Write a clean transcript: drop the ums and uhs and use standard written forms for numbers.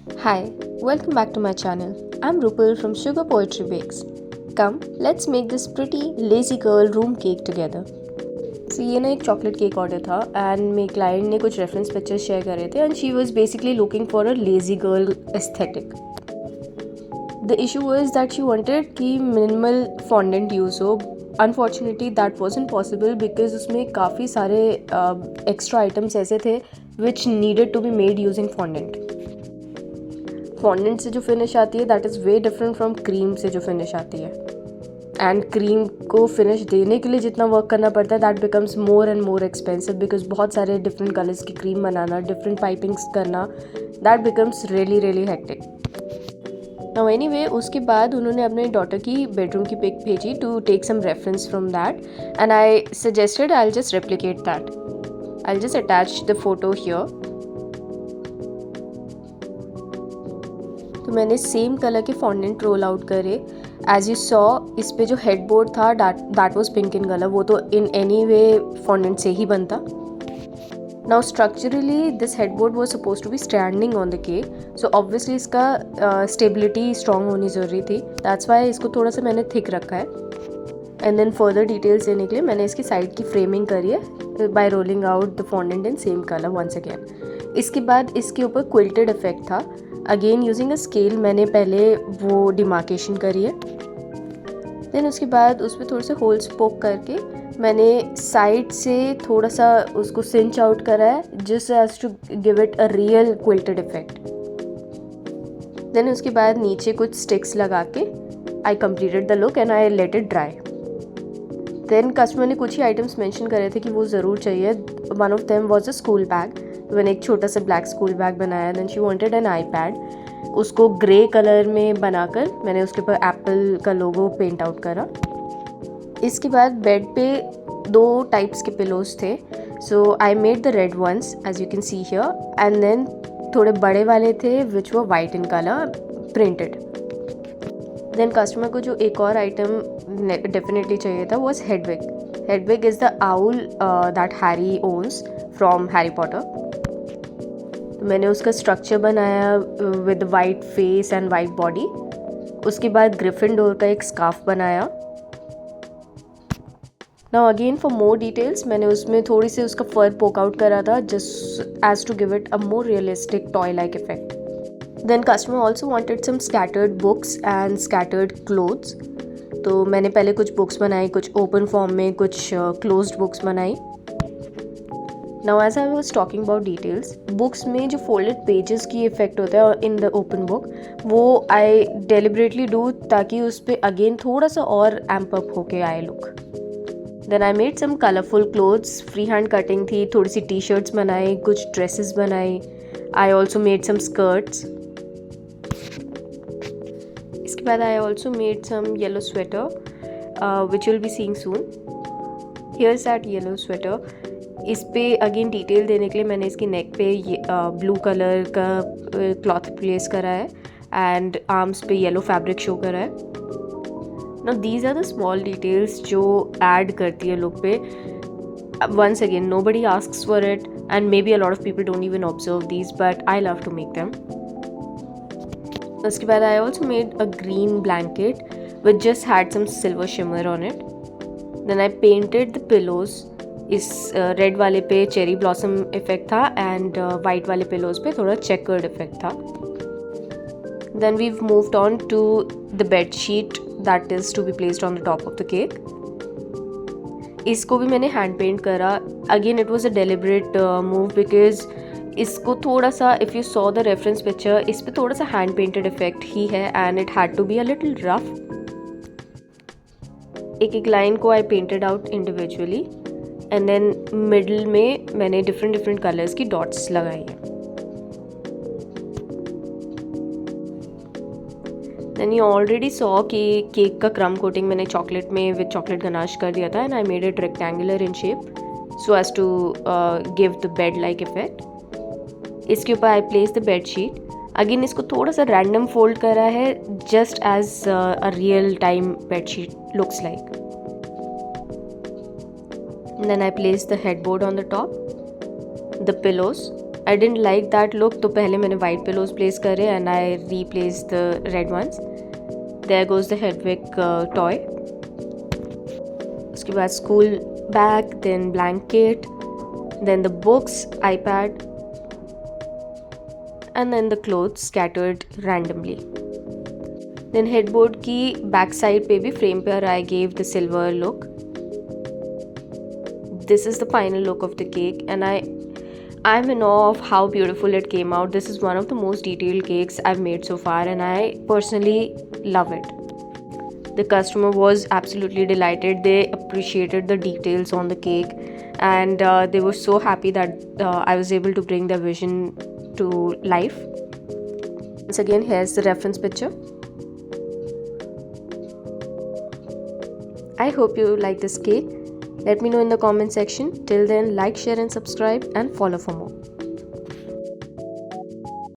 Hi, welcome back to my channel. I'm Rupal from Sugar Poetry Bakes. Come, let's make this pretty lazy girl room cake together. So ये ना एक chocolate cake order था and मेरे client ने कुछ reference pictures share करे थे and she was basically looking for a lazy girl aesthetic. The issue was that she wanted कि मिनिमल फॉन्डेंट यूज़ हो. Unfortunately that wasn't possible because उसमें काफ़ी सारे एक्स्ट्रा आइटम्स ऐसे थे which needed to be made using fondant. Fondant से जो finish आती है that is way different from cream से जो फिनिश आती है. एंड क्रीम को फिनिश देने के लिए जितना वर्क करना पड़ता है that becomes more and more expensive because बहुत सारे डिफरेंट कलर्स की क्रीम बनाना, डिफरेंट पाइपिंग्स करना, that becomes really really hectic. Now anyway उसके बाद उन्होंने अपने डॉटर की बेडरूम की पिक भेजी to take some reference from that and I suggested I will just replicate that. I will just attach the photo here. तो मैंने same colour के फॉन्डेंट रोल आउट करे. एज यू सॉ इस पे जो headboard था that was pink in colour. वो तो इन एनी वे फॉन्डेंट से ही बनता. Now structurally this headboard was suppose to be standing on the cake, so obviously इसका स्टेबिलिटी स्ट्रॉन्ग होनी ज़रूरी थी. दैट्स वाई इसको थोड़ा सा मैंने थिक रखा है. एंड देन फर्दर डिटेल्स देने के लिए मैंने इसकी साइड की फ्रेमिंग करी है by rolling out the fondant in same colour once again. इसके बाद इसके ऊपर क्विल्टेड इफेक्ट था. अगेन यूजिंग अ स्केल मैंने पहले वो डिमार्केशन करी है. देन उसके बाद उस पर थोड़े से होल्स पोक करके मैंने साइड से थोड़ा सा उसको सिंच आउट करा है just as to give it a real quilted effect. Then उसके बाद नीचे कुछ स्टिक्स लगा के I completed the look and I let it dry. Then customer ने कुछ ही आइटम्स मेंशन करे थे कि वो ज़रूर चाहिए. One of them was a school bag. मैंने एक छोटा सा ब्लैक स्कूल बैग बनाया. Then she wanted an iPad. उसको ग्रे कलर में बनाकर मैंने उसके ऊपर एप्पल का लोगो पेंट आउट करा. इसके बाद बेड पे 2 टाइप्स के पिलोज थे. So I made the red ones as you can see here and then थोड़े बड़े वाले थे which were white in colour printed. Then customer को जो एक और आइटम डेफिनेटली चाहिए था was Hedwig. Hedwig is the owl that Harry owns from Harry Potter. मैंने उसका स्ट्रक्चर बनाया with white face and white body. उसके बाद ग्रिफिंडोर का एक स्कार्फ बनाया. Now again for more details मैंने उसमें थोड़ी सी उसका फर पोक आउट करा था just as to give it a more realistic toy like effect. Then customer also wanted some scattered books and scattered clothes. तो मैंने पहले कुछ बुक्स बनाई, कुछ ओपन फॉर्म में, कुछ क्लोज्ड बुक्स बनाई. Now as I was talking about details, books में जो फोल्डेड पेजेस की इफेक्ट होता है इन द ओपन बुक वो आई डेलिबरेटली डू ताकि उस पर अगेन थोड़ा सा और एम्प अप होके आए look. Then I made some colourful clothes. Freehand cutting थी. थोड़ी सी टी शर्ट्स बनाई, कुछ ड्रेसेस बनाई. I also made some skirts. इसके बाद I also made some yellow sweater which will be seeing soon. Here is that yellow sweater. इस पे अगेन डिटेल देने के लिए मैंने इसकी नेक पे ब्लू कलर का क्लॉथ प्लेस करा है एंड आर्म्स पे येलो फैब्रिक शो करा है. Now these are the small details जो ऐड करती है लुक पे. Once again nobody asks for it and maybe a lot of people don't even observe these but I love to make them. उसके बाद I also made a green blanket which just had some silver shimmer on it. Then I painted the pillows. इस red वाले पे cherry blossom effect था and white वाले pillows पे थोड़ा checkered effect था. Then we moved on to the bed sheet that is to be placed on the top of the cake. इसको भी मैंने हैंड पेंट करा. Again it was a deliberate move because इसको थोड़ा सा if you saw the reference picture इस पे थोड़ा सा हैंड पेंटेड इफेक्ट ही है and it had to be a little rough. एक एक लाइन को I painted out individually and then middle में मैंने डिफरेंट कलर्स की डॉट्स लगाई हैं. देन यू ऑलरेडी सॉ कि केक का क्रम कोटिंग मैंने चॉकलेट में विद चॉकलेट गनाश कर दिया था and I made it rectangular in shape so as to give the bed like effect. इसके ऊपर I place the bed sheet. Again इसको थोड़ा सा रैंडम फोल्ड करा है just as a real time bed sheet looks like. Then I placed the headboard on the top, the pillows, I didn't like that look, तो पहले मैंने white pillows place करे and I replaced the red ones. There goes the Hedwig toy. उसके बाद school bag, then blanket, then the books, iPad, and then the clothes scattered randomly. Then headboard की back side पे भी frame पर I gave the silver look. This is the final look of the cake and I'm in awe of how beautiful it came out. This is one of the most detailed cakes I've made so far and I personally love it. The customer was absolutely delighted. They appreciated the details on the cake and they were so happy that I was able to bring their vision to life. Once again, here's the reference picture. I hope you like this cake. Let me know in the comment section. Till then, like, share and subscribe and follow for more.